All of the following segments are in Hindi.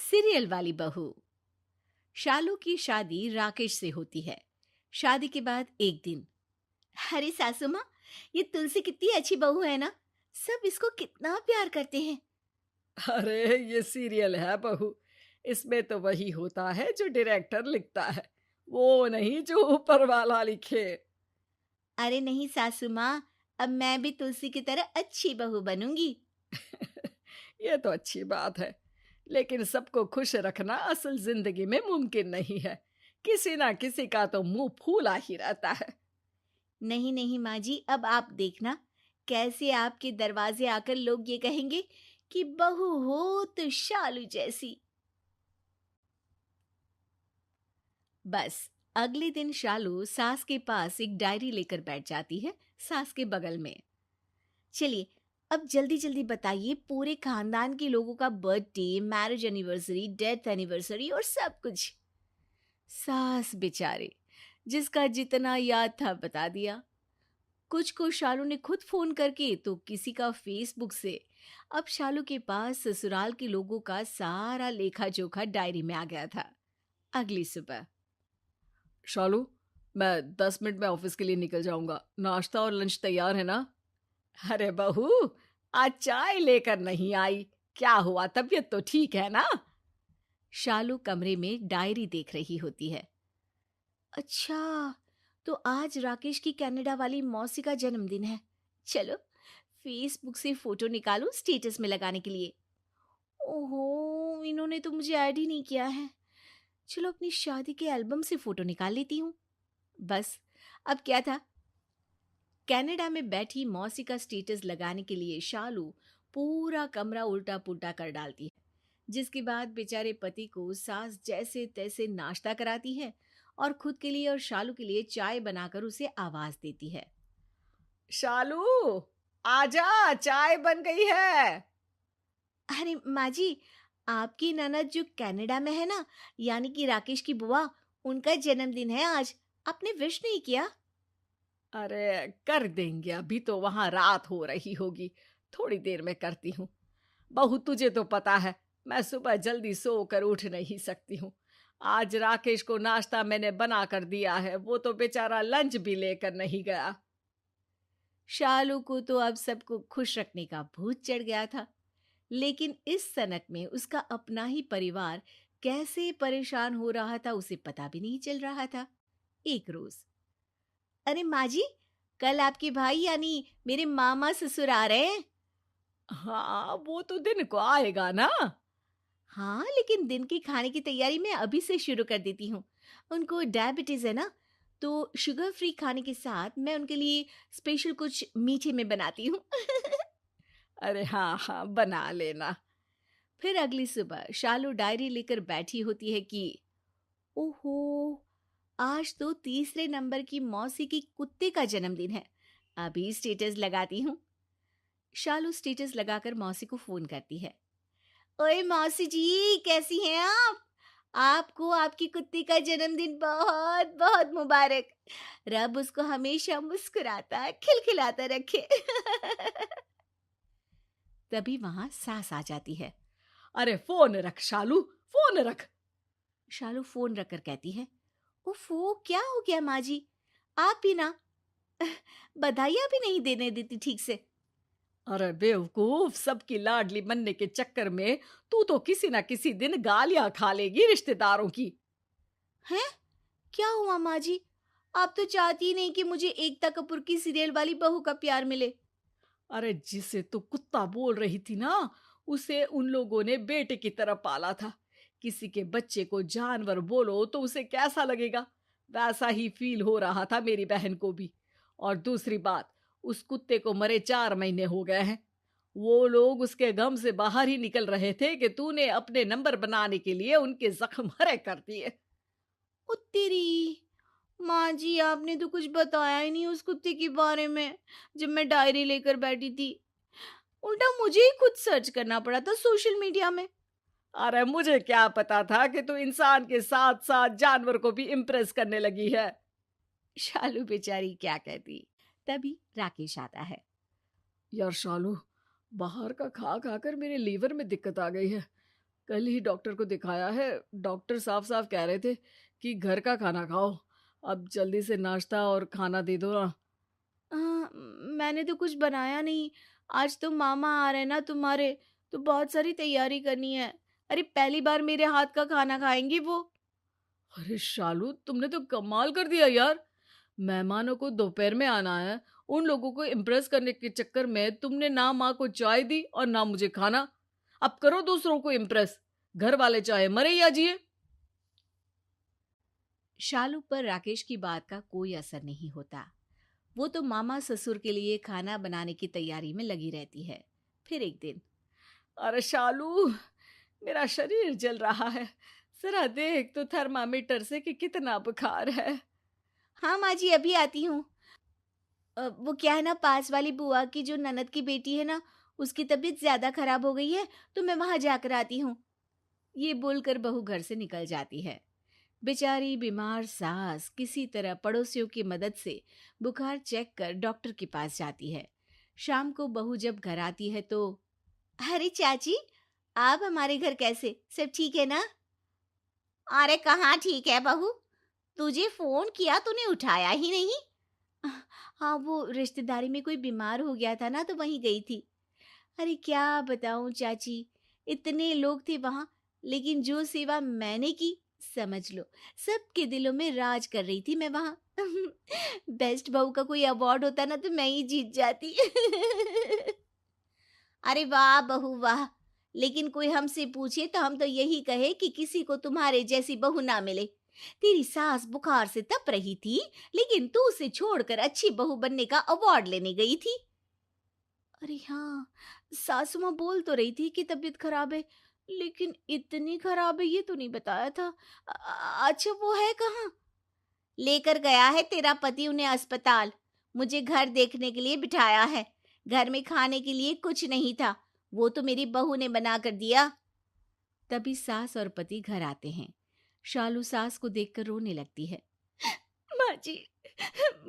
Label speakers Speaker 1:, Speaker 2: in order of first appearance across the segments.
Speaker 1: सीरियल वाली बहू। शालू की शादी राकेश से होती है। शादी के बाद एक दिन, अरे सासू माँ, ये तुलसी कितनी अच्छी बहू है ना, सब इसको कितना प्यार करते हैं।
Speaker 2: अरे ये सीरियल है बहू। इसमें तो वही होता है जो डायरेक्टर लिखता है, वो नहीं जो ऊपर वाला लिखे।
Speaker 1: अरे नहीं सासू माँ, अब मैं भी तुलसी की तरह अच्छी बहू बनूंगी।
Speaker 2: ये तो अच्छी बात है, लेकिन सबको खुश रखना असल जिंदगी में मुमकिन नहीं है। किसी ना किसी का तो मुंह फूला ही रहता है।
Speaker 1: नहीं नहीं माँ जी, अब आप देखना कैसे आपके दरवाजे आकर लोग ये कहेंगे कि बहू हो तो शालू जैसी। बस अगले दिन शालू सास के पास एक डायरी लेकर बैठ जाती है, सास के बगल में। चलिए, अब जल्दी जल्दी बताइए पूरे खानदान के लोगों का birthday, marriage anniversary, death anniversary और सब कुछ। सास बेचारे, जिसका जितना याद था बता दिया। कुछ को शालू ने खुद फोन करके, तो किसी का फेसबुक से। अब शालू के पास ससुराल के लोगों का सारा लेखा जोखा डायरी में आ गया था। अगली सुबह,
Speaker 2: शालू, मैं 10 मिनट में ऑफिस के लिए निकल जाऊंगा। नाश्ता और लंच तैयार है ना? अरे बहू, आज चाय लेकर नहीं आई? क्या हुआ, तबीयत तो ठीक है ना?
Speaker 1: शालू कमरे में डायरी देख रही होती है। अच्छा, तो आज राकेश की कनाडा वाली मौसी का जन्मदिन है। चलो, फेसबुक से फोटो निकालूं स्टेटस में लगाने के लिए। ओहो, इन्होंने तो मुझे ऐड ही नहीं किया है। चलो अपनी शादी के एल्बम से फोटो निकाल लेती हूँ। बस, अब क्या था, कनाडा में बैठी मौसी का स्टेटस लगाने के लिए शालू पूरा कमरा उल्टा पुल्टा कर डालती है, जिसके बाद बेचारे पति को सास जैसे तैसे नाश्ता कराती है और खुद के लिए और शालू के लिए चाय बनाकर उसे आवाज देती है।
Speaker 2: शालू, आजा, चाय बन गई है।
Speaker 1: अरे माँ जी, आपकी ननद जो कनाडा में है ना, यानी कि राकेश की बुआ, उनका जन्मदिन है आज। आपने विश नहीं किया?
Speaker 2: अरे कर देंगे, अभी तो वहां रात हो रही होगी। थोड़ी देर में करती हूँ। बहू, तुझे तो पता है मैं सुबह जल्दी सोकर उठ नहीं सकती हूँ। आज राकेश को नाश्ता मैंने बना कर दिया है, वो तो बेचारा लंच भी लेकर नहीं गया।
Speaker 1: शालू को तो अब सबको खुश रखने का भूत चढ़ गया था, लेकिन इस सनक में उसका अपना ही परिवार कैसे परेशान हो रहा था उसे पता भी नहीं चल रहा था। एक रोज, अरे माँ जी, कल आपके भाई यानी मेरे मामा ससुर आ रहे हैं।
Speaker 2: हाँ, वो तो दिन को आएगा ना।
Speaker 1: हाँ, लेकिन दिन की खाने की तैयारी मैं अभी से शुरू कर देती हूँ। उनको डायबिटीज है ना, तो शुगर फ्री खाने के साथ मैं उनके लिए स्पेशल कुछ मीठे में बनाती हूँ।
Speaker 2: अरे हाँ हाँ, बना लेना।
Speaker 1: फिर अगली सुबह शालू डायरी लेकर बैठी होती है कि ओहो, आज तो तीसरे नंबर की मौसी की कुत्ते का जन्मदिन है। अभी स्टेटस लगाती हूँ। शालू स्टेटस लगाकर मौसी को फोन करती है। ओए मौसी जी, कैसी हैं आप? आपको आपकी कुत्ती का जन्मदिन बहुत बहुत मुबारक। रब उसको हमेशा मुस्कुराता खिलखिलाता रखे। तभी वहां सास आ जाती है।
Speaker 2: अरे फोन रख शालू, फोन रख।
Speaker 1: शालू फोन रखकर कहती है, उफ़ो, क्या हो गया माँ जी? आप भी ना बधाइयाँ भी नहीं देने देती ठीक से।
Speaker 2: अरे बेवकूफ, सबकी लाडली बनने के चक्कर में तू तो किसी ना किसी दिन गालियां खा लेगी रिश्तेदारों की।
Speaker 1: हैं? क्या हुआ माँ जी? आप तो चाहती ही नहीं कि मुझे एकता कपूर की सीरियल वाली बहू का प्यार मिले।
Speaker 2: अरे जिसे तू कुत्ता बोल रही थी ना, उसे उन लोगों ने बेटे की तरह पाला था। किसी के बच्चे को जानवर बोलो तो उसे कैसा लगेगा? वैसा ही फील हो रहा था मेरी बहन को भी। और दूसरी बात, उस कुत्ते को मरे 4 महीने हो गए हैं। वो लोग उसके गम से बाहर ही निकल रहे थे कि तूने अपने नंबर बनाने के लिए उनके जख्म हरे कर दिए।
Speaker 1: ओ तेरी! माँ जी, आपने तो कुछ बताया ही नहीं उस कुत्ते के बारे में जब मैं डायरी लेकर बैठी थी। उल्टा मुझे ही खुद सर्च करना पड़ा था सोशल मीडिया में।
Speaker 2: अरे मुझे क्या पता था कि तू इंसान के साथ साथ जानवर को भी इम्प्रेस करने लगी है।
Speaker 1: शालू बेचारी क्या कहती। तभी राकेश आता है।
Speaker 2: यार शालू, बाहर का खा खाकर मेरे लीवर में दिक्कत आ गई है। कल ही डॉक्टर को दिखाया है। डॉक्टर साफ साफ कह रहे थे कि घर का खाना खाओ। अब जल्दी से नाश्ता और खाना दे दो ना।
Speaker 1: मैंने तो कुछ बनाया नहीं। आज तो मामा आ रहे हैं ना तुम्हारे, तो बहुत सारी तैयारी करनी है। अरे पहली बार मेरे हाथ का खाना खाएंगी वो।
Speaker 2: अरे शालू, तुमने तो कमाल कर दिया यार। मेहमानों को दोपहर में आना है, उन लोगों को इम्प्रेस करने के चक्कर में तुमने ना माँ को चाय दी और ना मुझे खाना। अब करो दूसरों को इम्प्रेस, घर वाले चाहे मरे या जिए।
Speaker 1: शालू पर राकेश की बात का कोई असर नहीं होता। वो तो मामा ससुर के लिए खाना बनाने की तैयारी में लगी रहती है। फिर एक दिन,
Speaker 2: अरे शालू, मेरा शरीर जल रहा है। जरा देख तो थर्मामीटर से कि कितना बुखार है।
Speaker 1: हाँ माँ जी अभी आती हूँ। वो क्या है ना, पास वाली बुआ की जो ननद की बेटी है ना, उसकी तबीयत ज्यादा खराब हो गई है, तो मैं वहां जाकर आती हूँ। ये बोलकर बहू घर से निकल जाती है। बेचारी बीमार सास किसी तरह पड़ोसियों की मदद से बुखार चेक कर डॉक्टर के पास जाती है। शाम को बहू जब घर आती है तो, अरे चाची, आप हमारे घर कैसे, सब ठीक है ना? अरे कहाँ ठीक है बहू, तुझे फोन किया तूने उठाया ही नहीं। हाँ वो रिश्तेदारी में कोई बीमार हो गया था ना, तो वहीं गई थी। अरे क्या बताऊं चाची, इतने लोग थे वहां, लेकिन जो सेवा मैंने की, समझ लो सबके दिलों में राज कर रही थी मैं वहां। बेस्ट बहू का कोई अवार्ड होता ना तो मैं ही जीत जाती। अरे वाह बहू वाह, लेकिन कोई हमसे पूछे तो हम तो यही कहे कि किसी को तुम्हारे जैसी बहू ना मिले। तेरी सास बुखार से तप रही थी, लेकिन तू उसे छोड़कर अच्छी बहू बनने का अवार्ड लेने गई थी। अरे हाँ, सासू माँ बोल तो रही थी कि तबीयत खराब है, लेकिन इतनी खराब है ये तो नहीं बताया था। अच्छा वो है कहाँ? लेकर गया है तेरा पति उन्हें अस्पताल। मुझे घर देखने के लिए बिठाया है। घर में खाने के लिए कुछ नहीं था, वो तो मेरी बहू ने बना कर दिया। तभी सास और पति घर आते हैं। शालू सास को देखकर रोने लगती है। माँ जी,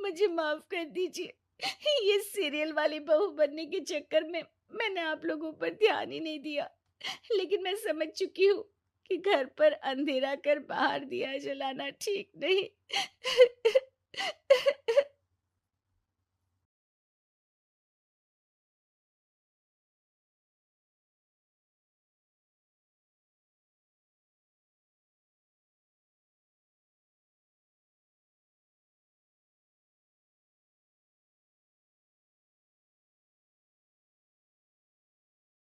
Speaker 1: मुझे माफ कर दीजिए। ये सीरियल वाली बहू बनने के चक्कर में मैंने आप लोगों पर ध्यान ही नहीं दिया। लेकिन मैं समझ चुकी हूँ कि घर पर अंधेरा कर बाहर दिया जलाना ठीक नहीं।